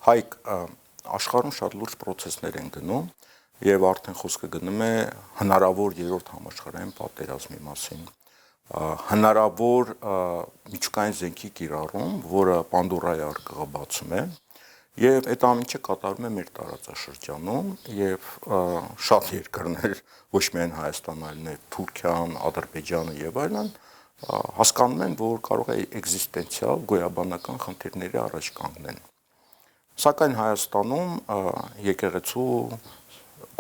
Հայք աշխարհում շատ լուրջ process-ներ են գնում եւ արդեն խոսքը գնում է հնարավոր երրորդ համաշխարհային պատերազմի մասին։ Հնարավոր միջուկային զենքի կիրառում, որը Պանդորայի արկղը բացում է եւ այդ ամենը կատարվում է մեր տարածաշրջանում եւ շատ երկրներ, ոչ միայն Հայաստանը, այլև Թուրքիան, Ադրբեջանը եւ այլն հասկանում են, որ կարող է էկզիստենցիալ գոյաբանական խնդիրների առաջ կանգնեն։ Սակայն Հայաստանում եկեղեցու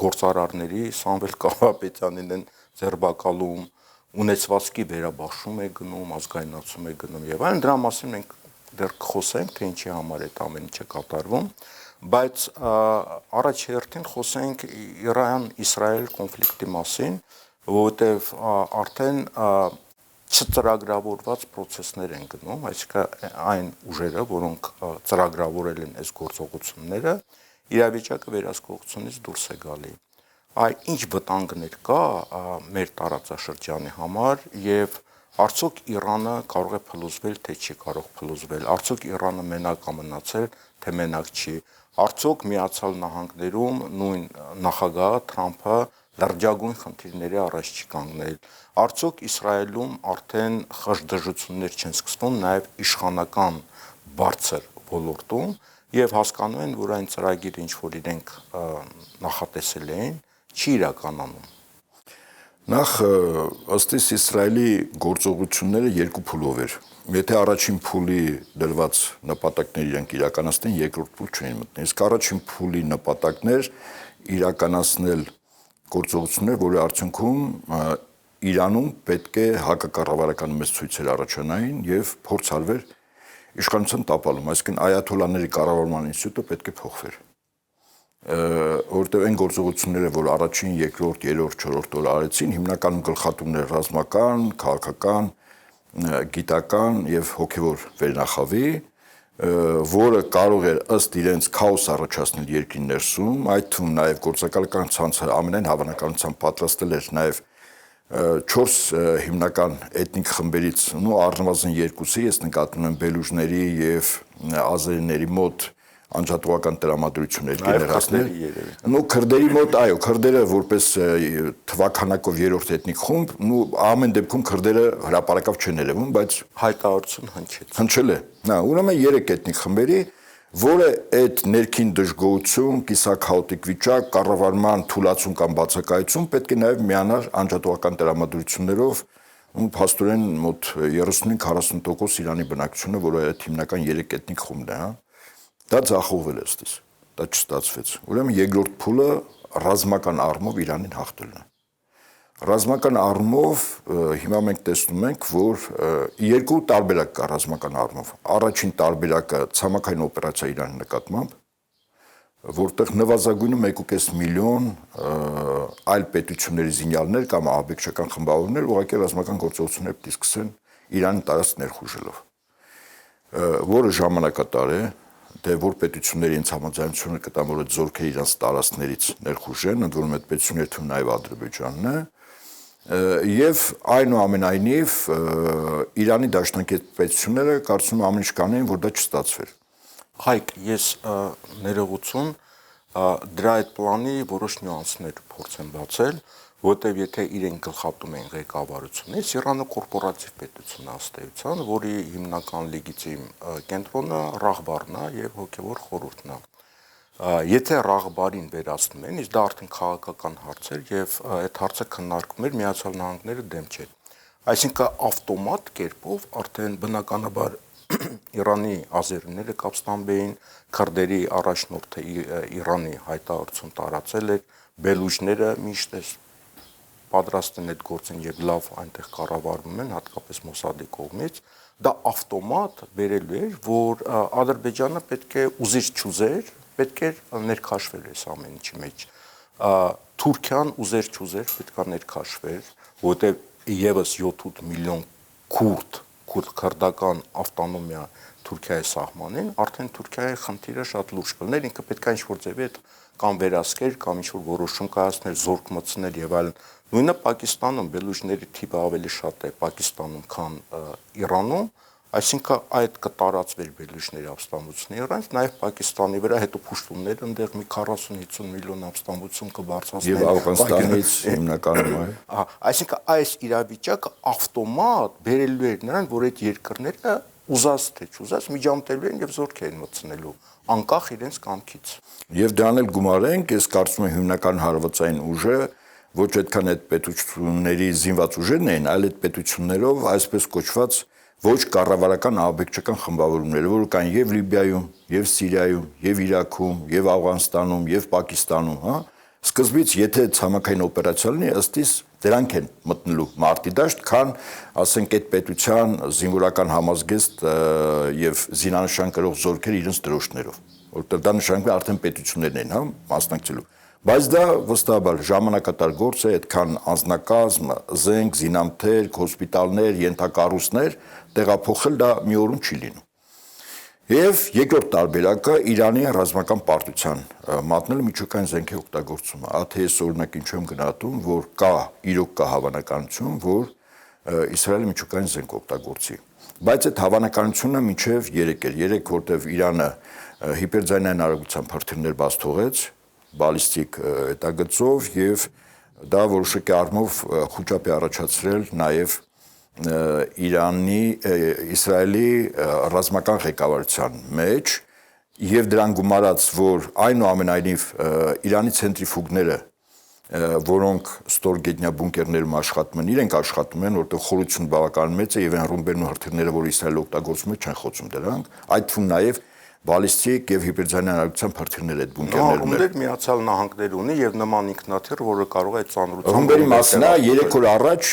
գործարարների Սամվել Կարապետյանին են ձերբակալում, ունեցվածքի վերաբաշխում է գնում, ազգայնացում է գնում եւ այլն, դրա մասին մենք դեռ կխոսենք, թե ինչի համար այդ ամենը կատարվում, բայց առաջերտին խոսենք Իրան-Իսրայել կոնֆլիկտի մասին, որովհետեւ արդեն չծրագրավորված process-ներ են գնում, այսինքն այն ուժերը, որոնք ծրագրավորել են այս գործողությունները, իրավիճակը վերահսկողությունից դուրս է գալի։ Ինչ վտանգներ կա մեր տարածաշրջանի համար եւ արդյոք Իրանը կարող է փլուզվել, թե չի կարող փլուզվել, արդյոք Իրանը մենակ է մնացել, թե մենակ չի, արդյոք Միացյալ Նահանգներում նույն նախագահը Թրամփը լրջագույն խնդիրների առաջ չի կանգնել, արդյոք Իսրայելում արդեն խժդժություններ չեն սկսվում նաև իշխանական բարձր ոլորտում եւ հասկանում են, որ այն ծրագիրը, ինչ որ իրենք նախատեսել էին, չի իրականանում։ Նախ ըստ իս Իսրայելի գործողությունները երկու փուլով էր։ Եթե առաջին փուլի դրված նպատակները իրենք իրականացնեն, երկրորդ փուլ չեն մտնի։ Իսկ առաջին փուլի նպատակն էր իրականացնել գործողություններ, որի արդյունքում Իրանում պետք է հակակառավարական մեծ ցույցեր առաջանային եւ փորձ արվեր իշխանության տապալում, այսինքն այաթոլաների կառավարման ինստիտուտը պետք է փոխվեր։ Որտեղ այն գործողությունները, որ առաջին, երկրորդ, երրորդ, չորրորդ օրը արեցին, հիմնականում գլխատումներ ռազմական, քաղաքական, գիտական եւ հոգեվոր վերնախավի, որը կարող էր ըստ իրենց քաոս առաջացնել երկրի ներսում, այդ թվում նաեւ գործակալական ցանցը ամենայն հավանականությամբ պատրաստել էր նաեւ 4 հիմնական էթնիկ խմբերից, առնվազն 2-ի, ես նկատում եմ բելուժների եւ ազերիների մոտ անջատողական տրամադրություններ կերացնել։ Քրդերի մոտ, այո, քրդերը որպես թվականակով երրորդ էթնիկ խումբ, ամեն դեպքում քրդերը հրապարակավ չեն երևում, բայց հայտարարություն հնչել է։ Ուրեմն 3 էթնիկ խմբերի, որը այդ ներքին դժգոհություն, կիսաքաոտիկ վիճակ, կառավարման թուլացում կամ բացակայություն պետք է նաև միանար անջատողական տրամադրություններով, փաստորեն մոտ 35-40% Իրանի բնակչությունը, որը այդ հիմնական 3 էթնիկ խումբն է, դա ձախողվել է ըստ իս, դա չստացվեց։ Ուրեմն երկրորդ փուլը ռազմական առումով Իրանին հաղթելն է։ Ռազմական առումով հիմա մենք տեսնում ենք, որ երկու տարբերակ կա ռազմական առումով։ Առաջին տարբերակը ցամաքային օպերացիա Իրանի նկատմամբ, որտեղ նվազագույնը 1.5 միլիոն այլ պետությունների զինյալներ կամ ահաբեկչական խմբավորներ ուղղակի ռազմական գործողություններ պետք է սկսեն Իրանի տարածք ներխուժելով, որը ժամանակատար է, թե որ պետությունների ինձ համաձայնությունը կտան, որ այդ զորքերը իրենց տարածքներից ներխուժեն, ընդ որում այդ պետությունների թվում նաև Ադրբեջանն է, եւ այնուամենայնիվ Իրանի դաշնակից պետությունները կարծում եմ ամեն ինչ կանեին, որ դա չստացվեր։ Հայկ, ես ներողություն դրա այդ պլանի որոշ նյուանսներ փորձեմ բացել, որտեղ եթե իրենք գլխատում են ղեկավարությունից, Իրանը կորպորատիվ պետություն է ըստ, որի հիմնական լեգիտիմ կենտրոնը Ռաղբարն է եւ հոգեվոր խորհուրդն է։ Եթե Ռաղբարին վերացնում են, իսկ դա արդեն քաղաքական հարց էր եւ այդ հարցը քննարկում էր Միացյալ Նահանգները դեմ չէ։ Այսինքն ավտոմատ կերպով արդեն բնականաբար Իրանի ազերիները կապստամբեին, քրդերի առաջնորդը Իրանի հայտարարություն տարածել էր, բելուջները միշտ պատրաստ են այդ գործին եւ լավ այնտեղ կառավարվում են, հատկապես Մոսադի կողմից, դա ավտոմատ բերելու էր, որ Ադրբեջանը պետք է ուզիր չուզեր, պետք է ներքաշվեր այս ամեն ինչի մեջ։ Թուրքիան ուզեր չուզեր պետք է ներքաշվեր, որովհետեւ եւս 7-8 միլիոն քուրդական ավտոնոմիա Թուրքիայի սահմանին, արդեն Թուրքիայի խնդիրը շատ լուրջ կլներ, ինքը պետք է ինչ-որ ձևի այդ կամ վերահսկեր, կամ ինչ-որ որոշում կայացներ, զորք մտցներ եւ այլն։ Նույնը Պակիստանում բելուջների թիվը ավելի շատ է Պակիստանում, քան Իրանում, Այսինքն այդ կտարածվեր Բելուչների ապստամբությունների առանց, նաև Պակիստանի վրա հետո փուշտումներ ընդեղ մի 40-50 միլիոն ապստամբություն կբարձրացնեն։ Եվ Աֆղանստանից հիմնականում Այսինքն այս իրավիճակը ավտոմատ բերելու էր նրան, որ այդ երկրները ուզած թե չուզած միջամտելու են եւ զորքեր են մտցնելու անկախ իրենց կամքից։ Եվ դրան էլ գումարենք, ես կարծում եմ հիմնական հարվածային ուժը ոչ այդքան այդ պետությունների զինված ուժերն էին, այլ այդ պետություններով այսպես կոչված ոչ կառավարական ահաբեկչական խմբավորումները, որ կան եւ Լիբիայում, եւ Սիրիայում, եւ Իրաքում, եւ Աֆղանստանում, եւ Պակիստանում, հա։ Սկզբից եթե ցամաքային օպերացիա լինի, ըստ իս դրանք են մտնելու մարտի դաշտ, քան ասենք այդ պետության զինվորական համազգեստ եւ զինանշան կրող զորքեր իրենց դրոշներով, որտեղ դա նշանակում է արդեն պետություններն են, հա, մասնակցելու։ Բայց դա վստահաբար ժամանակատար գործ է, այդքան անձնակազմ, զենք, զինամթերք, հոսպիտալներ, ենթակառույցներ տեղափոխել դա մի օրում չի լինում։ Եվ երկրորդ տարբերակը Իրանի ռազմական պարտության մատնելը միջուկային զենքի օգտագործումը։ Աթեյս օրինակ ինչու եմ գնահատում, որ իրոք կա հավանականություն, որ Իսրայելը միջուկային զենք օգտագործի։ Բայց այդ հավանականությունը մինչև 3 էր, 3 որտեվ Իրանը հիպերձայնային արագության հրթիռներ բաց թողեց, բալիստիկ հետագծով եւ դա որոշակի առումով խոճապ է առաջացրել նաեւ Իսրայելի ռազմական ղեկավարության մեջ եւ դրան գումարած, որ այնուամենայնիվ Իրանի ցենտրիֆուգները, որոնք ստորգետնյա բունկերներում աշխատում են, իրենք աշխատում են, որտեղ խորությունը բավական մեծ է եւ այն ռումբերն ու հրթիռները, որ Իսրայելը օգտագործում է, չեն խոցում դրանք, այդ թվում նաեւ բալիստիկ եւ հիպերձայնային արագության հրթիռներ այդ բունկերներում են։ Ռումբեր Միացյալ Նահանգներ ունի եւ նման ինքնաթիռ, որը կարող է այդ ծանրության։ Ռումբերի մասն է 3 օր առաջ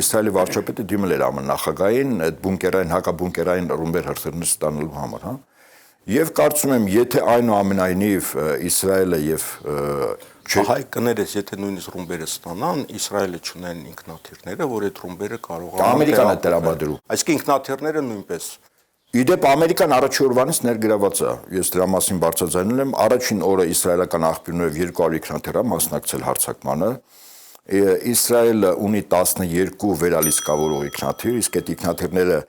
Իսրայելի վարչապետը դիմել էր ԱՄՆ նախագահային այդ բունկերային հակաբունկերային ռումբեր հրթիռներ ստանալու համար, հա։ Եվ կարծում եմ, եթե այնուամենայնիվ Իսրայելը եւ Հայ կներես, եթե նույնիսկ ռումբերը ստանան, Իսրայելը չունեն ինքնաթիռները, որ այդ ռումբերը կարողանան Ամերիկան է տրամադրում։ Այսինքն ինքնաթիռները նույնպես։ Իդեպ Ամերիկան առաջի օրվանից ներգրաված է, ես դրա մասին բարձրաձայնել եմ, առաջին օրը իսրայելական աղբյուրներով 200 ինքնաթիռ մասնակցել հարձակմանը, Իսրայելը ունի 12 վերալիցքավորող ինքնաթիռ, իսկ այդ ինքնաթիռները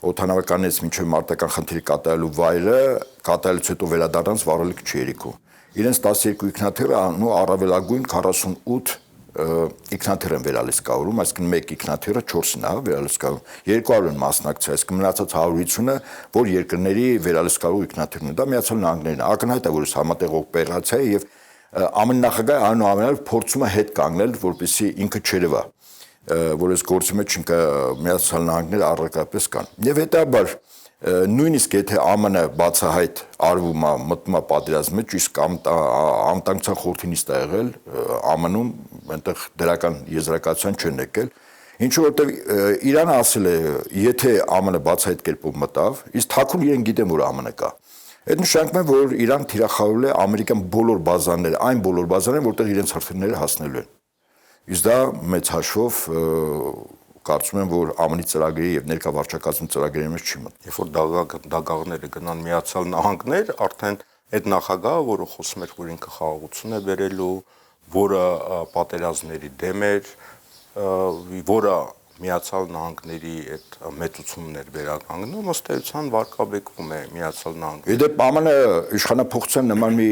օդանավականից մինչև մարտական խնդիրի կատարելու վայրը կատարելուց հետո վերադառնալուց վառելիք չի երիկում։ Իրենց 12 ինքնաթիռը առավելագույն 48 ինքնաթիռ են վերալիցքավորում, այսինքն մեկ ինքնաթիռը 4-ն է վերալիցքավորում, 200 են մասնակցել, այսինքն մնացած 150-ը, որ երկրների վերալիցքավորող ինքնաթիռն է, դա Միացյալ Նահանգներն է, ակնհայտ է, որ համատեղ օպերացիա է եւ ԱՄՆ նախագահը այնուամենայնիվ փորձում է հետ կանգնել, որպեսզի ինքը չերևա, որ այս գործի մեջ ինքը Միացյալ Նահանգները առաքապես կան։ Եվ հետաբար նույնիսկ եթե ԱՄՆ բացահայտ արվում է մտնում է պատերազմի մեջ, իսկ անվտանգության խորհրդի նիստ է եղել ԱՄՆ-ում, այնտեղ դրական եզրակացության չեն եկել, ինչու որտեվ Իրանը ասել է, եթե ԱՄՆ բացահայտ կերպով մտավ, իսկ թաքուն իրեն գիտեն, որ ԱՄՆ կա։ Այդ նշանակում է, որ Իրան թիրախավորել է ամերիկյան բոլոր բազաները, այն բոլոր բազաները, որտեղ իրենց հրթիռները հասնելու են։ Իսկ դա մեծ հաշվով կարծում եմ, որ ԱՄՆ-ի ծրագրի եւ ներկա վարչակազմի ծրագրերի մեջ չի մտնում։ Երբ որ դագաղները գնան Միացյալ Նահանգներ, արդեն այդ նախագահը, որը խոսում էր, որ ինքը խաղաղություն է բերելու, որը պատերազմների դեմ էր, որը Միացյալ Նահանգների այդ մեծություններ վերականգնում, ըստ էության վարկաբեկվում է Միացյալ Նահանգները։ Իդեպ ԱՄՆ իշխանափոխության նման մի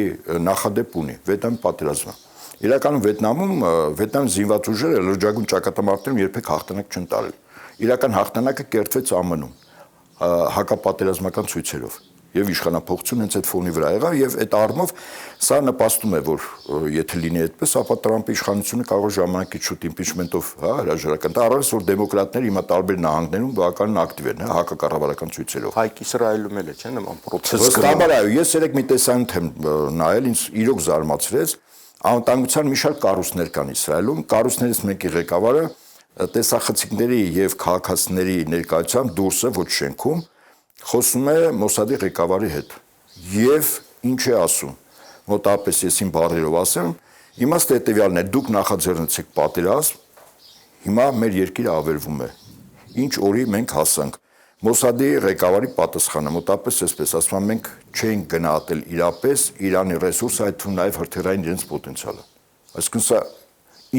նախադեպ ունի Վիետնամի պատերազմը։ Իրականում Վիետնամի զինված ուժերը լրջագույն ճակատամարտերում երբեք հաղթանակ չեն տարել։ Իրական հաղթանակը կերտվեց ԱՄՆ-ում հակապատերազմական ցույցերով եւ իշխանափոխություն հենց այդ ֆոնի վրա եղավ եւ այդ առումով սա նպաստում է, որ եթե լինի այդպես, ապա Տրամփի իշխանությունը կարող է ժամանակից շուտ իմպիչմենտով, հա, հրաժարական տալ, առանց որ դեմոկրատները հիմա տարբեր նահանգներում բավականին ակտիվ են, հա, հակակառավարական ցույցերով։ Հայք Իսրայելում էլ է, չէ՞, նման պրոցես։ Վստահաբար այո, ես երեք մի տեսանյութ եմ նայել, ինձ իրոք զարմացրեց, անվտանգության մի շարք կառույցներ կան Իսրայելում, կառույցներից մեկի ղեկավարը տեսախցիկների եւ քաղաքացիների ներկայությամբ դուրսը ոչ շենքում խոսում է Մոսադի ղեկավարի հետ եւ ինչ է ասում, մոտավորապես ես իմ բառերով ասեմ, իմաստը հետեւյալն է, դուք նախաձեռնեցիք պատերազմ, հիմա մեր երկիրը ավերվում է, ինչ օրի մենք հասանք։ Մոսադի ղեկավարի պատասխանը մոտավորապես այսպես ասում է, մենք չենք գնահատել իրապես Իրանի ռեսուրսը, այդ թվում նաեւ հրթիռային իրենց պոտենցիալը։ Այսինքն սա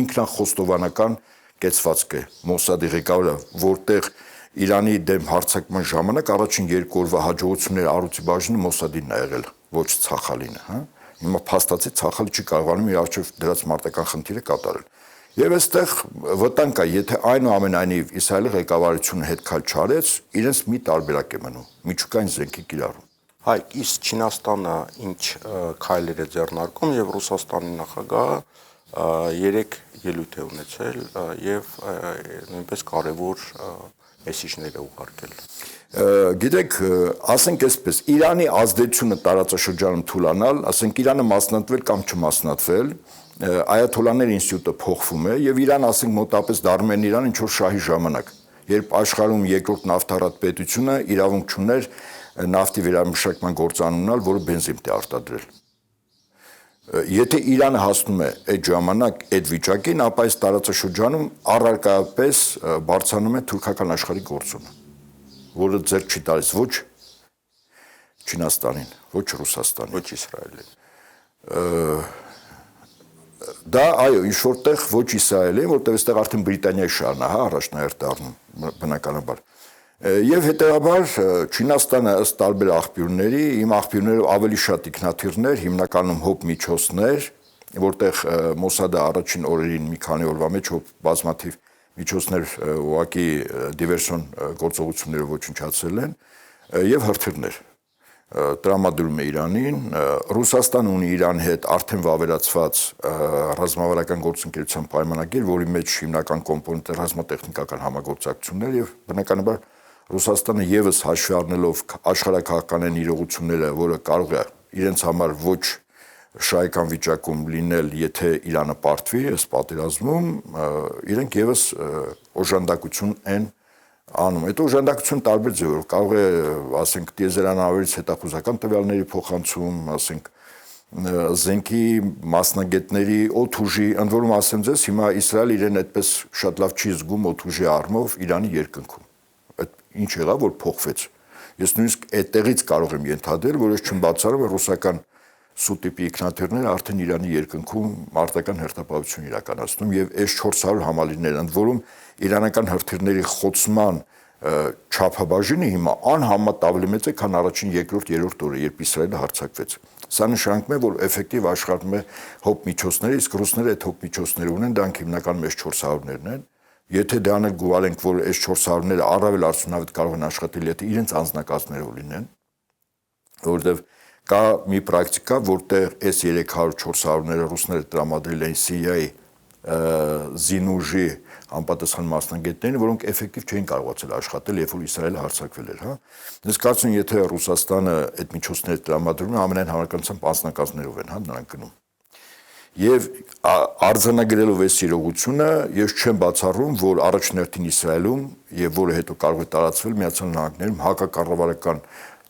ինքնախոստովանական կեցվածք է Մոսադի ղեկավարը, որտեղ Իրանի դեմ հարձակման ժամանակ առաջին 2 օրվա հաջողությունները առույցի բաժինը Մոսադինն ա եղել, ոչ Ցախալինը, հա։ Հիմա փաստացի Ցախալը չի կարողանում իր առջև դրած մարտական խնդիրը կատարել։ Եվ այստեղ վտանգ կա, եթե այնուամենայնիվ Իսրայելի ղեկավարությունը հետ քայլ չարեց, իրենց մի տարբերակ է մնում՝ միջուկային զենքի կիրառում։ Հայ, իսկ Չինաստանը ինչ քայլեր է ձեռնարկում եւ Ռուսաստանի նախագահը 3 ելույթ է ունեցել եւ նույնպես կարեւոր մեսիջներ է ուղարկել։ Գիտեք, ասենք այսպես, Իրանի ազդեցությունը տարածաշրջանում թուլանալ, ասենք Իրանը մասնատվել կամ չմասնատվել, Այաթոլլաների ինստիտուտը փոխվում է եւ Իրան ասենք մոտապես դառնում են Իրան ինչ որ շահի ժամանակ, երբ աշխարհում երկրորդ նավթարատ պետությունը իրավունք չուներ նավթի վերամշակման գործառույթ ունենալ, որը բենզին է արտադրել։ Եթե Իրանը հասնում է այդ ժամանակ այդ վիճակին, ապա այս տարածաշրջանում առարկայապես բարձրանում է թուրքական աշխարհի գործոնը, որը ձեռք չի տալիս ոչ Չինաստանին, ոչ Ռուսաստանին, ոչ Իսրայելին։ Դա այո, ինչ որտեղ ոչ Իսրայելին, որտեղ այստեղ արդեն Բրիտանիայի շարն է, հա, առաջնահերթ դառնում բնականաբար։ Եվ հետեւաբար Չինաստանը ըստ տարբեր աղբյուրների, իմ աղբյուրներով ավելի շատ ինքնաթիռներ, հիմնականում հոբ միջոցներ, որտեղ Մոսադը առաջին օրերին մի քանի օրվա մեջ հոբ բազմաթիվ միջոցներ ուղղակի դիվերսիոն գործողություններով ոչնչացրել են, եւ հրթիռներ տրամադրում է Իրանին, Ռուսաստանը ունի Իրանի հետ արդեն վավերացված ռազմավարական գործընկերության պայմանագիր, որի մեջ հիմնական կոմպոնենտը ռազմատեխնիկական համագործակցություններ եւ բնականաբար Ռուսաստանը եւս հաշվի առնելով աշխարհակահաղականային իրողությունները, որը կարող է իրենց համար ոչ շահեկան վիճակում լինել, եթե Իրանը պարտվի այս պատերազմում, իրենք եւս օժանդակություն են անում։ Այդ օժանդակությունը տարբեր ձևերով կարող է, ասենք, տիեզերանավերից հետախուզական տվյալների փոխանցում, ասենք, զենքի մասնագետների օդուժի, ընդ որում ասեմ ձեզ, հիմա Իսրայելը իրեն այդպես շատ լավ չի զգում օդուժի առումով Իրանի երկնքում։ Այդ ինչ եղավ, որ փոխվեց։ Ես նույնիսկ այդտեղից կարող եմ ենթադրել, որ ես չեմ բացառում ռուսական սուտիպի ինքնաթիռները արդեն Իրանի երկնքում մարտական հերթապահություն իրականացնում եւ S-400 համալիրներ, ընդ որում իրանական հրթիռների խոցման չափաբաժինը հիմա անհամեմատ ավելի մեծ է, քան առաջին, երկրորդ, երրորդ օրը, երբ Իսրայելը հարձակվեց։ Սա նշանակում է, որ էֆեկտիվ աշխատում է հոբ միջոցները, իսկ ռուսները այդ հոբ միջոցները ունեն, դրանք հիմնականում S-400-ներն են։ Եթե դրանք գուվալենք, որ S-400-ները առավել արդյունավետ կարող են աշխատել, եթե իրենց անձնակազմերով լինեն, որովհետև կա մի պրակտիկա, որտեղ S-300-400-ները ռուսները տրամադրել են Սիրիայի զինուժի անպատասխան մասնագետներին, որոնք էֆեկտիվ չէին կարողացել աշխատել, երբ որ Իսրայելը հարձակվել էր, հա։ Ես կարծում եմ, եթե Ռուսաստանը այդ միջոցները տրամադրում է, ամենայն հավանականությամբ անձնակազմներով են, հա, նրանք գնում։ Եվ արձանագրելով այս իրողությունը, ես չեմ բացառում, որ առաջնորդին Իսրայելում եւ որը հետո կարող է տարածվել Միացյալ Նահանգներում հակակառավարական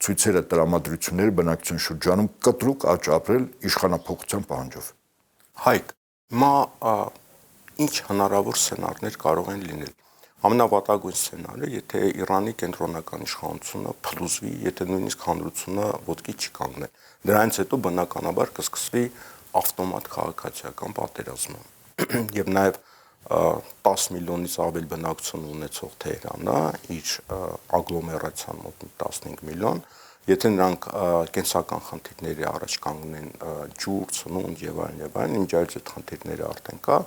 ցույցերը տրամադրությունները բնակչության շրջանում կտրուկ աճ ապրել իշխանափոխության պահանջով։ Հայկ, հիմա ինչ հնարավոր սցենարներ կարող են լինել։ Ամենավատագույն սցենարը, եթե Իրանի կենտրոնական իշխանությունը փլուզվի, եթե նույնիսկ հանրությունը ոտքի չի կանգնել։ Դրանից հետո բնականաբար կսկսվի ավտոմատ քաղաքացիական պատերազմը։ Եվ նաև 10 միլիոնից ավել բնակչություն ունեցող Թեհրանը իր ագլոմերացիան մոտ 15 միլիոն, եթե նրանք կենսական խնդիրների առաջ կանգնեն ջուր, սնունդ եւ այլն, ինչ այդ խնդիրները արդեն կա,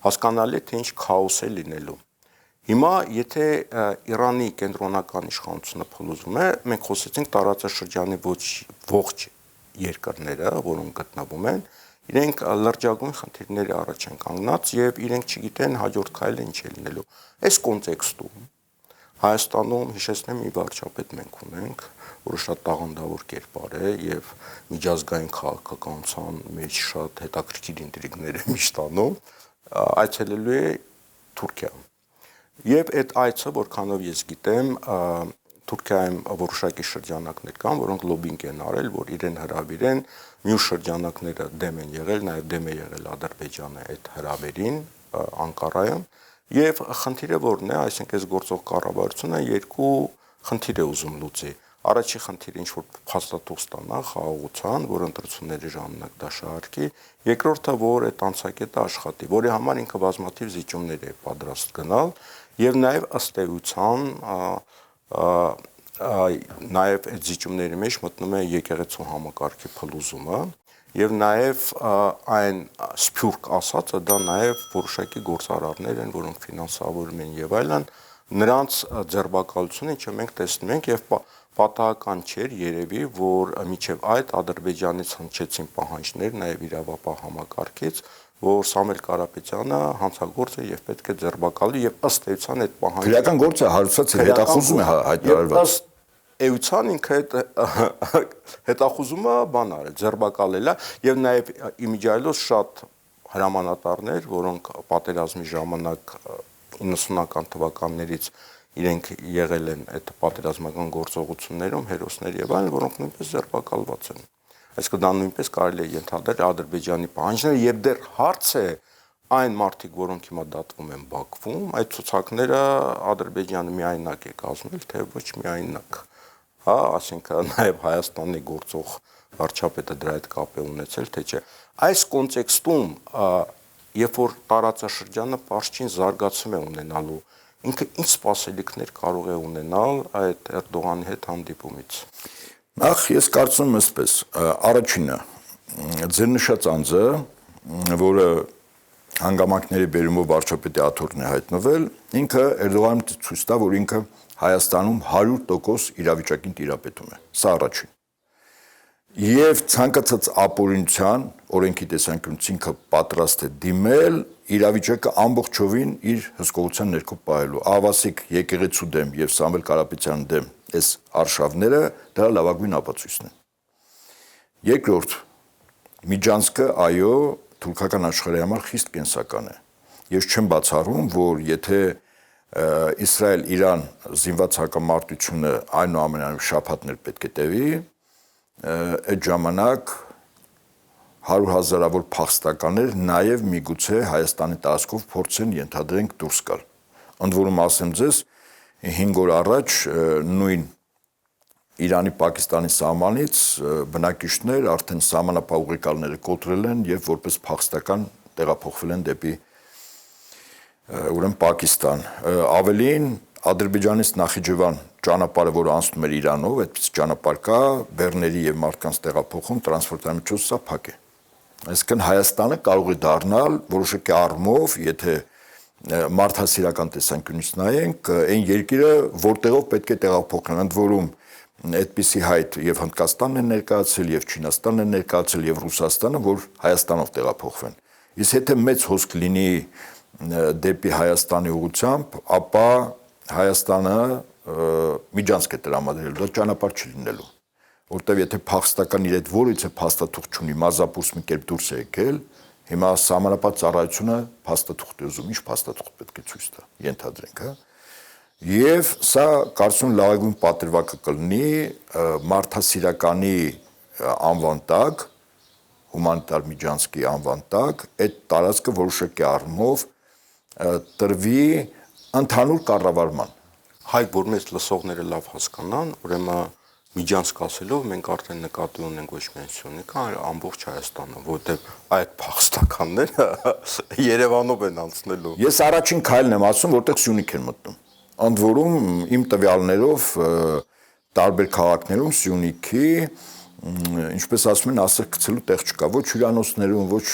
հասկանալի է թե ինչ քաոս է լինելու։ Հիմա եթե Իրանի կենտրոնական իշխանությունը փլուզում է, մենք խոսեցինք տարածաշրջանի ողջ երկրները, որոնք գտնվում են, իրենք լրջագույն խնդիրների առաջ են կանգնած եւ իրենք չգիտեն հաջորդ քայլը ինչ է լինելու։ Այս կոնտեքստում Հայաստանում հիշեցնեմ մի վարչապետ մենք ունենք, որը շատ տաղանդավոր կերպար է եւ միջազգային քաղաքականության մեջ շատ հետաքրքիր ինտրիգներ է միշտ անում, այցելելու է Թուրքիա։ Եվ այդ այցը, որքանով ես գիտեմ, Թուրքիայում որոշակի շրջանակներ կան, որոնք լոբինգ են արել, որ իրեն հրավիրեն, մյուս շրջանակները դեմ են եղել, նաև դեմ է եղել Ադրբեջանը այդ հրավերին Անկարայում, եւ խնդիրը որն է, այսինքն այս գործող կառավարությունը երկու խնդիր է ուզում լուծի։ առաջի խնդիրը ինչ որ փաստաթուղթ ստանա խաղաղության, որ ընտրությունների ժամանակ դա շահարկի, երկրորդը որ այդ անցակետը աշխատի, որի համար ինքը բազմաթիվ զիջումներ է պատրաստ գնալ եւ նաեւ ըստ էության նաեւ այդ զիջումների մեջ մտնում է եկեղեցու համակարգի փլուզումը եւ նաեւ այն սփյուռք ասածը դա նաեւ որոշակի գործարարներ են, որոնք ֆինանսավորում են եւ այլն, նրանց ձերբակալությունը, ինչը մենք տեսնում ենք եւ պատահական չէր երևի, որ միջև այդ Ադրբեջանից հնչեցին պահանջներ նաեւ իրավապահ համակարգից, որ Սամվել Կարապետյանը հանցագործ է եւ պետք է ձերբակալի եւ ըստ էության այդ պահանջը քրեական գործը հարուցած է, հետախուզում է հայտարարված։ Էության ինքը հետախուզումը բան արել, ձերբակալել է եւ նաեւ իմիջիայլոց շատ հրամանատարներ, որոնք պատերազմի ժամանակ 90-ական թվականներից իրենք եղել են այդ պատերազմական գործողություններում, հերոսներ եւ այլն, որոնք նույնպես ձերբակալված են։ Այսինքն դա նույնպես կարելի է ենթադրել Ադրբեջանի պահանջները եւ դեռ հարց է այն մարդիկ, որոնք հիմա դատվում են Բաքվում, այդ ցուցակները Ադրբեջանը միայնակ է կազմել, թե ոչ միայնակ։ Հա, ասինքն նաև Հայաստանի գործող վարչապետը դրա հետ կապ է ունեցել, թե չէ։ Այս կոնտեքստում, երբ որ տարածաշրջանը պարզչին զարգացում է ունենալու, ինքը ինչ սպասելիքներ կարող է ունենալ այդ Էրդողանի հետ հանդիպումից։ Նախ ես կարծում եմ այսպես, առաջինը ձեր նշած անձը, որը հանգամանքների բերումով վարչապետի աթոռն է հայտնվել, ինքը Էրդողանին ցույց տա, որ ինքը Հայաստանում 100% իրավիճակին տիրապետում է։ Սա առաջին։ Եվ ցանկացած ապօրինության օրենքի տեսանկյունից ինքը պատրաստ է դիմել իրավիճակը ամբողջովին իր հսկողության ներքո պահելու։ Ավասիկ եկեղեցու դեմ եւ Սամվել Կարապետյանի դեմ այս արշավները դրա լավագույն ապացույցն են։ Երկրորդ, Միջանցքը, այո, թուրքական աշխարհի համար խիստ կենսական է։ Ես չեմ բացառում, որ եթե Իսրայել-Իրան զինված հակամարտությունը այնուամենայնիվ շաբաթներ պետք է տևի, այդ ժամանակ 100,000-ավոր փախստականներ նաև միգուցե Հայաստանի տարածքով փորձեն ենթադրենք դուրս գալ։ Ընդ որում ասեմ ձեզ, 5 օր առաջ նույն Իրանի-Պակիստանի սահմանից բնակիչներ արդեն սահմանապահ ուղեկալները կոտրել են եւ որպես փախստական տեղափոխվել են դեպի ուրեմն Պակիստան։ Ավելին Ադրբեջանից Նախիջևան ճանապարհը, որը անցնում էր Իրանով, այդպես ճանապարհ կա, բեռների եւ մարդկանց տեղափոխում տրանսպորտային սա փակ է։ Այսինքն Հայաստանը կարող է դառնալ որոշակի առումով, եթե մարդասիրական տեսանկյունից նայենք, այն երկիրը, որտեղով պետք է տեղափոխեն, ընդ որում այդպիսի հայտ եւ Հնդկաստանն է ներկայացել, եւ Չինաստանն է ներկայացել, եւ Ռուսաստանը, որ Հայաստանով տեղափոխվեն։ Իսկ եթե մեծ հոսք լինի դեպի Հայաստանի ուղղությամբ, ապա Հայաստանը միջանցք է տրամադրելու, դա ճանապարհ չի լինելու, որտեղ եթե փախստական իր այդ որից է փաստաթուղթ չունի, մազապուրս մի կերպ դուրս է եկել, հիմա սահմանապահ ծառայությունը փաստաթուղթ է ուզում, ինչ փաստաթուղթ պետք է ցույց տա, ենթադրենք, հա։ Եվ սա կարծում լավագույն պատրվակը կլինի մարդասիրականի անվան տակ, հումանիտար միջանցքի անվան տակ, այդ տարածքը որոշակի առումով տրվի ընդհանուր կառավարման։ Հայք, որ մեծ լսողները լավ հասկանան, ուրեմն միջանցք ասելով մենք արդեն նկատի ունենք ոչ միայն Սյունիքը, այլ ամբողջ Հայաստանը, որտեղ այդ փախստականները Երևանով են անցնելու։ Ես առաջին քայլն եմ ասում, որտեղ Սյունիք են մտնում։ Ընդ որում իմ տվյալներով տարբեր քաղաքներում Սյունիքի, ինչպես ասում են, ասեղ գցելու տեղ չկա, ոչ հյուրանոցներում, ոչ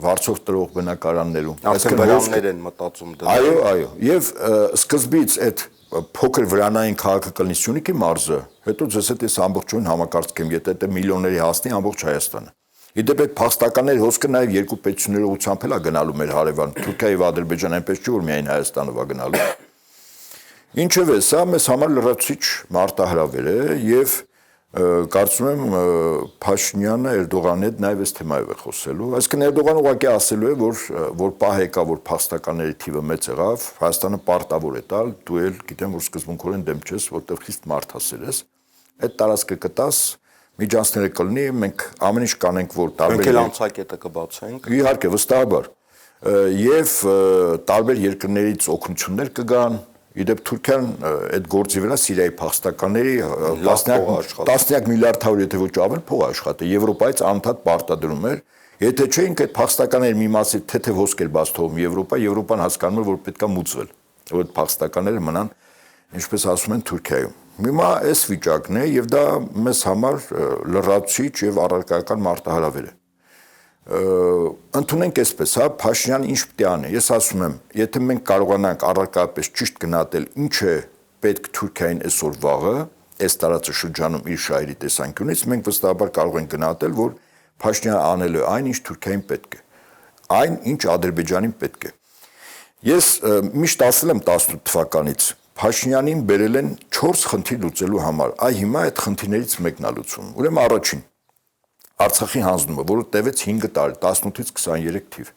վարձով տրող բնակարաններում։ Այսինքն վրաններ են մտածում դրանք։ Այո, եւ սկզբից այդ փոքր վրանային քաղաքը կլինի Սյունիքի մարզը, հետո ձեզ հետ ես ամբողջովին համակարգեմ, եթե դա միլիոնների հասնի ամբողջ Հայաստանը։ Իդեպ այդ փախստականների հոսքը նաև երկու պետությունների ուղղությամբ էլ է գնալու մեր հարևան Թուրքիա եւ Ադրբեջան, այնպես չէ որ միայն Հայաստանով է գնալու։ Ինչևէ, սա մեզ համար լրացուցիչ մարտահրավեր է եւ կարծում եմ Փաշինյանը Էրդողանի հետ նաև այս թեմայով է խոսելու։ Այսինքն Էրդողանը ուղղակի ասելու է, որ պահ եկա, որ փախստականների թիվը մեծ եղավ, Հայաստանը պարտավոր է տալ, դու էլ գիտեմ, որ սկզբունքորեն դեմ չես, որտեղ խիստ մարդասեր ես։ Այդ տարածքը կտաս, միջանցքները կլինի, մենք ամեն ինչ կանենք, որ տարբեր մենք էլ անցակետը կբացենք։ Իհարկե, վստահաբար։ Եվ տարբեր երկրներից օգնություններ կգան, Իդեպ Թուրքիան այդ գործի վրա Սիրիայի փախստականների տասնյակ միլիարդ հավուր, եթե ոչ ավել փող աշխատել, Եվրոպայից անդադ պարտադրում էր, եթե չէինք այդ փախստականների մի մասի թեթև ոսկ էր բաց թողում Եվրոպան հասկանում էր, որ պետքա մուծվել, որ այդ փախստականները մնան, ինչպես ասում են, Թուրքիայում։ Հիմա այս վիճակն է եւ դա մեզ համար լրացուցիչ եւ առարկայական մարտահրավեր է։ Ընդունենք այսպես, հա, Փաշինյանը ինչ պետք է անի։ Ես ասում եմ, եթե մենք կարողանանք առարկայապես ճիշտ գնահատել ինչ է պետք Թուրքիային այսօր վաղը, այս տարածաշրջանում իր շահերի տեսանկյունից, մենք վստահաբար կարող ենք գնահատել, որ Փաշինյանը անելու այն, ինչ Թուրքիային պետք է, այն, ինչ Ադրբեջանին պետք է։ Ես միշտ ասել եմ 18 թվականից, Փաշինյանին բերել են 4 խնդիր լուծելու համար։ Այ հիմա այդ խնդիրներից մեկն է լուծում։ Ուրեմն առաջին Արցախի հանձնումը, որը տևեց 5 տարի, 18-ից 23 թիվ։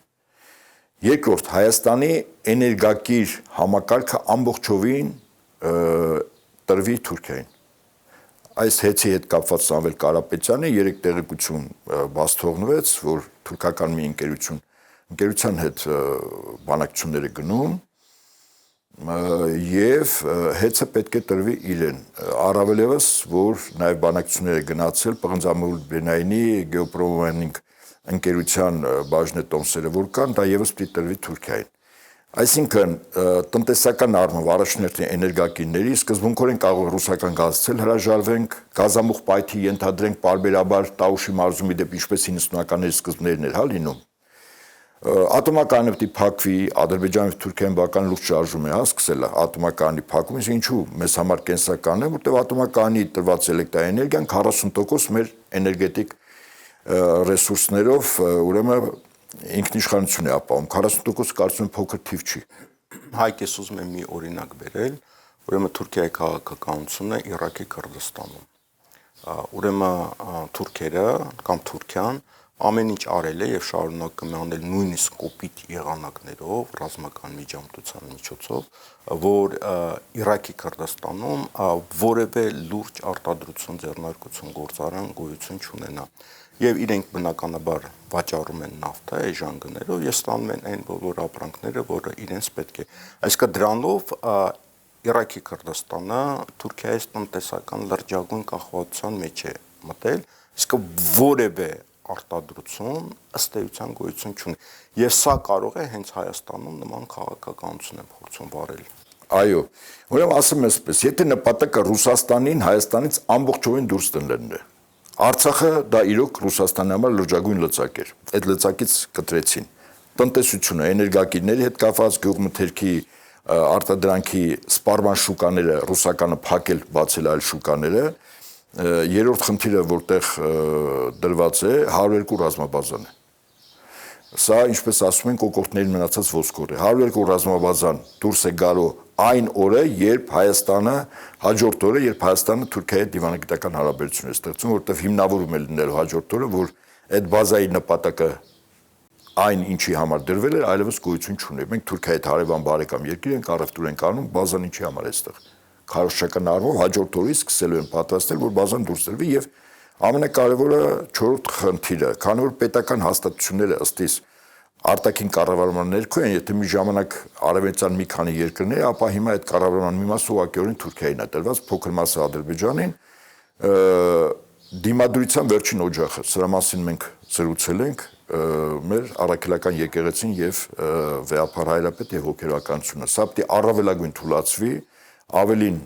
Երկրորդ, Հայաստանի էներգակիր համակարգը ամբողջովին տրվի Թուրքիային։ Այս հեծի հետ կապված Սամվել Կարապետյանը 3 տեղեկություն բաց թողնվեց, որ թուրքական մի ընկերության հետ բանակցություններ է գնում եւ հեծը պետք է տրվի իրեն, առավել եւս, որ նաեւ բանակցություններ է գնացել Պղնձամուլբենայինի գեոպրոմոմենինգ ընկերության բաժնետոմսերը, որ կան, դա եւս պիտի տրվի Թուրքիային։ Այսինքն տնտեսական առումով առաջներթին էներգակիրների սկզբունքորեն կարող ռուսական գազցել հրաժարվենք, գազամուղ պայթի ենթադրենք պարբերաբար Տաուշի մարզումի դեպ ինչպես 90-ականների սկզբներն էր, հա, լինում։ Ատոմակայանը պիտի փակվի, Ադրբեջանը Թուրքիան բական լուրջ շարժում է, հա, սկսել ատոմակայանի փակումը, ինչու մեզ համար կենսական է, որտեղ ատոմակայանի տրված էլեկտրաէներգիան 40% մեր էներգետիկ ռեսուրսներով, ուրեմն ինքնիշխանություն է ապահովում, 40% կարծում եմ փոքր թիվ չի։ Հայք ես ուզում եմ մի օրինակ բերել, ուրեմն Թուրքիայի քաղաքականությունը Իրաքի Քրդստանում։ Ուրեմն թուրքերը կամ Թուրքիան ամեն ինչ արել է եւ շարունակում է անել նույնիսկ կոպիտ եղանակներով, ռազմական միջամտության միջոցով, որ Իրաքի Քրդստանում որևէ լուրջ արտադրություն, ձեռնարկություն, գործարան գոյություն չունենա։ Եվ իրենք բնականաբար վաճառում են նավթը էժան եւ ստանում են այն բոլոր ապրանքները, որը իրենց պետք է։ Այսինքն դրանով Իրաքի Քրդստանը Թուրքիայից տնտեսական լրջագույն կախվածության մեջ է մտել, իսկ որևէ արտադրություն ըստ էության գոյություն չունի։ Եվ սա կարող է հենց Հայաստանում նման քաղաքականություն է փորձում վարել։ Այո, ուրեմն ասեմ այսպես, եթե նպատակը Ռուսաստանին Հայաստանից ամբողջովին դուրս տնելն է, Արցախը դա իրոք Ռուսաստանի համար լրջագույն լծակ էր։ Այդ լծակից կտրեցին տնտեսությունը, էներգակիրների հետ կապված գյուղմթերքի արտադրանքի սպառման շուկաները ռուսականը փակել, բացել այլ շուկաները։ Երրորդ խնդիրը, որտեղ դրված է, 102 ռազմաբազան է։ Սա, ինչպես ասում են, կոկորդների մնացած ոսկոր է։ 102 ռազմաբազան դուրս է գալու այն օրը, երբ Հայաստանը հաջորդ օրը, երբ Հայաստանը Թուրքիայի դիվանագիտական հարաբերություն է ստեղծում, որտեղ հիմնավորում է լինելու հաջորդ օրը, որ այդ բազայի նպատակը այն ինչի համար դրվել էր, այլևս գոյություն չունի։ Մենք Թուրքիայի հետ հարևան բարեկամ երկիր ենք, առևտուր ենք անում, բազան ինչի համար է այստեղ։ Քարոզչական առումով հաջորդ օրից սկսելու են պատրաստել, որ բազան դուրս տրվի եւ ամենակարևորը 4-րդ խնդիրը, քանի որ պետական հաստատությունները ըստ իս արտաքին կառավարման ներքո են, եթե մի ժամանակ արևելյան մի քանի երկրներ, ապա հիմա այդ կառավարման մի մասը ուղղակիորեն Թուրքիային է տրված, փոքր մասը Ադրբեջանին, դիմադրության վերջին օջախը, սրա մասին մենք զրուցել ենք մեր առաքելական եկեղեցին եւ Վեհապար Հայրապետ եւ հոգեվականությունը։ Սա պիտի առավելագույն թուլացվի, ավելին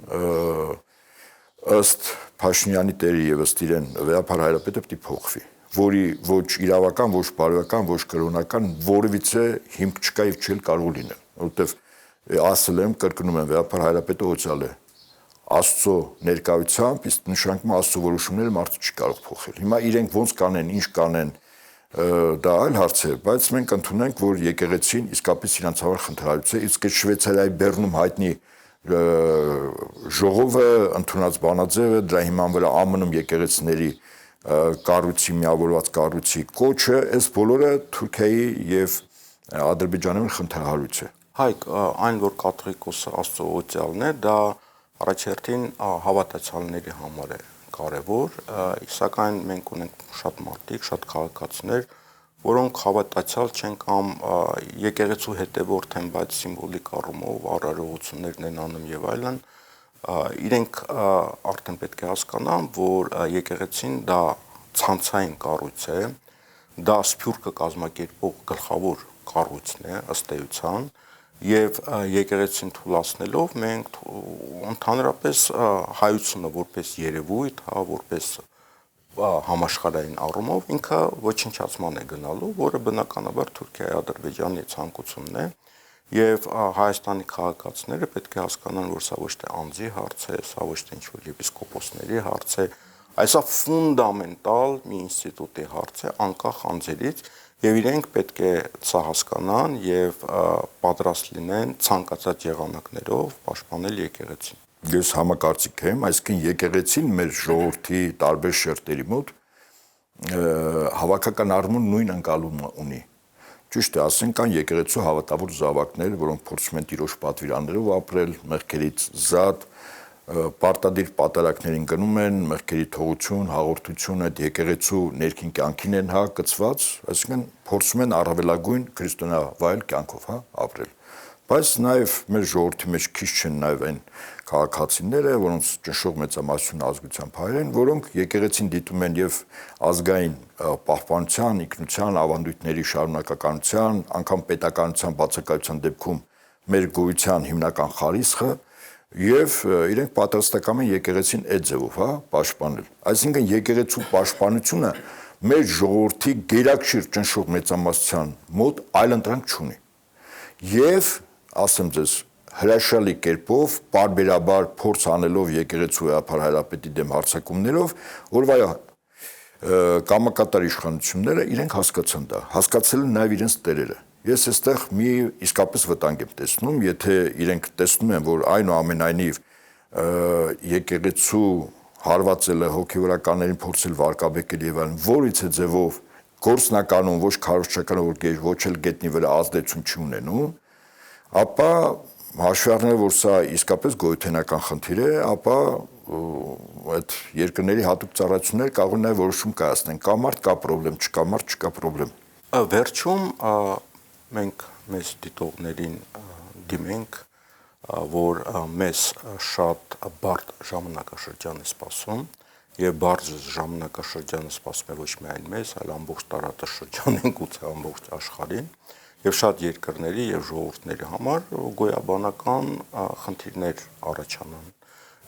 ըստ Փաշինյանի տերի եւ ըստ իրեն Վեհապար Հայրապետը պիտի փոխվի, որի ոչ իրավական, ոչ բարոյական, ոչ կրոնական որևիցե հիմք չկա եւ չի կարող լինել, որովհետեւ ասել եմ, կրկնում եմ, Վեհապար Հայրապետը հոցալ է Աստծո ներկայությամբ, իսկ նշանակում Աստծո որոշումները մարդը չի կարող փոխել։ Հիմա իրենք ոնց կանեն, ինչ կանեն, դա այլ հարց է, բայց մենք ընդունենք, որ եկեղեցին իսկապես իրանց համար խնդրալուց է, իսկ այդ Շվեյցարիայի Բեռնում հայտնի ժողովը ընդունած բանաձևը, դրա հիման վրա ԱՄՆ-ում եկեղեցիների կառույցի միավորված կառույցի կոչը, այս բոլորը Թուրքիայի եւ Ադրբեջանի խնդրահարույց է։ Հայկ, այն որ կաթողիկոսը Աստծո օծյալն է, դա առաջերտին հավատացյալների համար է կարևոր, սակայն մենք ունենք շատ մարդիկ, շատ քաղաքացիներ, որոնք հավատացյալ չեն կամ եկեղեցու հետևորդ են, բայց սիմվոլիկ առումով արարողություններն են անում եւ այլն, իրենք արդեն պետք է հասկանան, որ եկեղեցին դա ցանցային կառույց է, դա սփյուռքը կազմակերպող գլխավոր կառույցն է ըստ էության, եւ եկեղեցին թուլացնելով մենք ընդհանրապես հայությունը որպես երևույթ, որպես համաշխարհային առումով ինքը ոչնչացման է գնալու, որը բնականաբար Թուրքիայի, Ադրբեջանի ցանկությունն է, եւ Հայաստանի քաղաքացիները պետք է հասկանան, որ սա ոչ թե անձի հարց է, սա ոչ թե ինչ-որ եպիսկոպոսների հարց է, այսա ֆունդամենտալ մի ինստիտուտի հարց է, անկախ անձերից, եւ իրենք պետք է սա հասկանան եւ պատրաստ լինեն ցանկացած եղանակներով պաշտպանել եկեղեցին։ Ես համակարծիք եմ, այսինքն եկեղեցին մեր ժողովրդի տարբեր շերտերի մոտ հավաքական առումով նույն ընկալում ունի։ Ճիշտ է, ասենք կան եկեղեցու հավատավոր զավակներ, որոնք փորձում են Տիրոջ պատվիրաններով ապրել, մեղքերից զատ, պարտադիր պատարակներին գնում են, մեղքերի թողություն, հաղորդություն, այդ եկեղեցու ներքին կյանքին են կցված, այսինքն փորձում են առավելագույն քրիստոնեավայել կյանքով ապրել։ Բայց նաև մեր ժողովրդի մեջ քիչ չեն նաև այն քաղաքացիները, որոնց ճնշող մեծամասնություն ազգությամբ հայեր են, որոնք եկեղեցին դիտում են եւ ազգային պահպանության, ինքնության, ավանդույթների շարունակականության, անգամ պետականության բացակայության դեպքում մեր գոյության հիմնական խարիսխը եւ իրենք պատրաստական են եկեղեցին այդ ձևով, պաշտպանել։ Այսինքն եկեղեցու պաշտպանությունը մեր ժողովրդի գերակշիռ ճնշող մեծամասնության մոտ այլընտրանք չունի։ Եվ ասեմ ձեզ հրաշալի կերպով պարբերաբար փորձ անելով եկեղեցու հայրապետի դեմ հարձակումներով, որ կամակատար իշխանությունները իրենք հասկացան դա, հասկացել են նաև իրենց տերերը։ Ես այստեղ մի իսկապես վտանգ եմ տեսնում, եթե իրենք տեսնում են, որ այնուամենայնիվ եկեղեցու հարվածելը հոգևորականներին փորձել վարկաբեկել եւ այլն, որից է ձևով գործնականում ոչ քարոզչական ոչ էլ գետնի վրա ազդեցություն չի ունենում, ապա հաշվի առնելով, որ սա իսկապես գոյութենական խնդիր է, ապա այդ երկրների հատուկ ծառայությունները կարող են նաև որոշում կայացնեն, կա մարդ կա պրոբլեմ, չկա մարդ չկա պրոբլեմ։ Վերջում մենք մեզ դիտողներին դիմենք, որ մեզ շատ բարդ ժամանակաշրջան է սպասում եւ բարդ ժամանակաշրջանը սպասում է ոչ միայն մեզ, այլ ամբողջ տարածաշրջանին, գուցե ամբողջ աշխարհին եւ շատ երկրների եւ ժողովուրդների համար գոյաբանական խնդիրներ առաջանան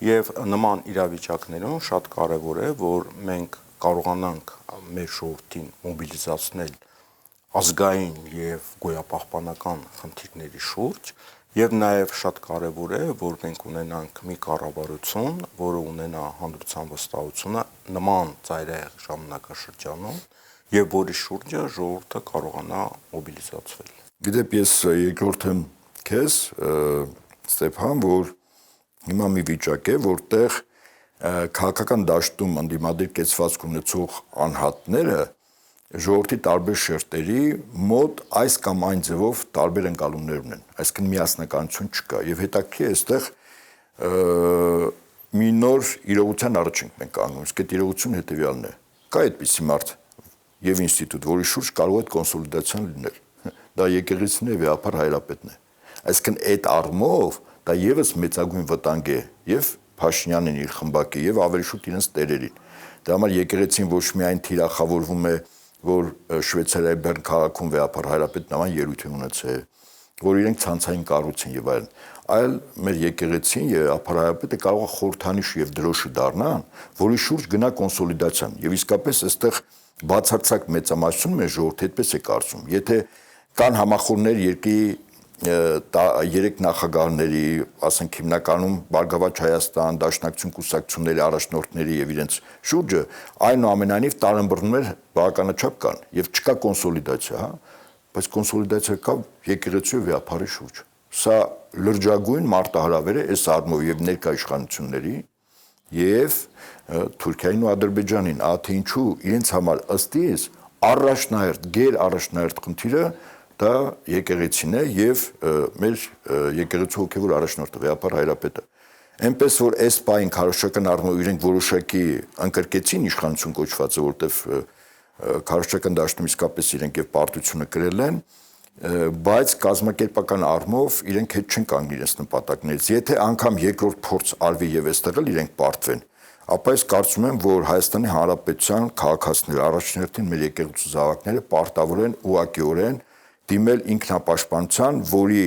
եւ նման իրավիճակներում շատ կարեւոր է, որ մենք կարողանանք մեր ժողովրդին մոբիլիզացնել ազգային եւ գոյապահպանական խնդիրների շուրջ եւ նաեւ շատ կարեւոր է, որ մենք ունենանք մի կառավարություն, որը ունենա հանրության վստահությունը նման ծայրահեղ ժամանակաշրջանում եւ որի շուրջը ժողովուրդը կարողանա մոբիլիզացվել։ Գիտեք, ես երկրորդ եմ քեզ, Ստեփան, որ հիմա մի վիճակ է, որտեղ քաղաքական դաշտում ընդդիմադիր կեցվածք ունեցող անհատները ժողովրդի տարբեր շերտերի մոտ այս կամ այն ձևով տարբեր ընկալումներ ունեն, այսինքն միասնականություն չկա եւ հետաքրքիր է այստեղ մի նոր իրողության առաջ ենք մենք կանգնում, իսկ այդ իրողությունը հետեւյալն է։ Կա այդպիսի մարդ եւ ինստիտուտ, որի շուրջ կարող է կոնսոլիդացիան լինել։ Դա եկեղեցին է վեհապար հայրապետն է։ Այսինքն այդ առումով դա եւս մեծագույն վտանգ է եւ Փաշինյանին իր խմբակի եւ ավելի շուտ իրենց տերերին։ Դա համար եկեղեցին ոչ միայն թիրախավորվում է, որ Շվեյցարիայի Բեռն քաղաքում վեհապար հայրապետ նման ելույթ է ունեցել, որ իրենք ցանցային կառույց են եւ այլն, այլ մեր եկեղեցին եւ վեհապար հայրապետը կարող է խորհրդանիշ եւ դրոշը դառնան, որի շուրջ գնա կոնսոլիդացիան եւ իսկապես այստեղ բացարձակ մեծամասնություն մեր ժողովրդի այդպես է կարծում։ Եթե կան համախոհներ երկրի 3 նախագահների, ասենք հիմնականում Բարգավաճ Հայաստան, Դաշնակցություն կուսակցությունների առաջնորդների եւ իրենց շուրջը, այնուամենայնիվ տարըմբռնում էր բավականաչափ կան եւ չկա կոնսոլիդացիա, բայց կոնսոլիդացիա կա եկեղեցու վեհապարի շուրջ։ Սա լրջագույն մարտահրավեր է այս առումով եւ ներկա իշխանությունների եւ Թուրքիային ու Ադրբեջանին, թե ինչու իրենց համար ըստ իս առաջնահերթ, գերառաջնահերթ խնդիրը դա եկեղեցին է եւ մեր եկեղեցու հոգեվոր առաջնորդը վեհապար հայրապետը։ Այնպես որ այս պահին քարոզչական առումով իրենք որոշակի ընկրկեցին իշխանություն կոչվածը, որտեվ քարոզչական դաշտում իսկապես իրենք եւ պարտությունը կրել են, բայց կազմակերպական առումով իրենք հետ չեն կանգնի իրենց նպատակներից։ Եթե անգամ երկրորդ փորձ արվի եւ այստեղ էլ իրենք պարտվեն, ապա ես կարծում եմ, որ Հայաստանի Հանրապետության քաղաքացիները, առաջնորդին մեր եկեղեցու զավակները պարտավոր են ուղղակիորեն դիմել ինքնապաշտպանության, որի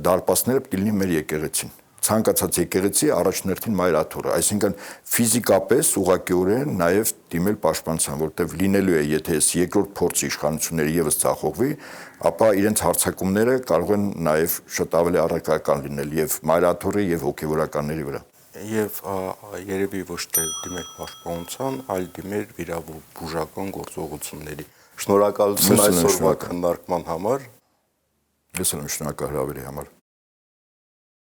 դարպասները պետք է լինի մեր եկեղեցին։ Ցանկացած եկեղեցի առաջնորդին Մայր Աթոռը, այսինքն ֆիզիկապես ուղղակիորեն նաև դիմել պաշտպանության, որտեղ լինելու է, եթե այս երկրորդ փորձի իշխանությունները եւս ցախողվի, ապա իրենց հարձակումները կարող են նաև շատ ավելի առարկայական լինել եւ Մայր Աթոռի եւ հոգեվորականների վրա։ Եվ երևի ոչ թե դիմել պաշտպանության, այլ դիմել վիրաբուժական գործողությունների։ Շնորհակալություն այսօրվա քննարկման համար։ Ես եմ շնորհակալ հրավերի համար։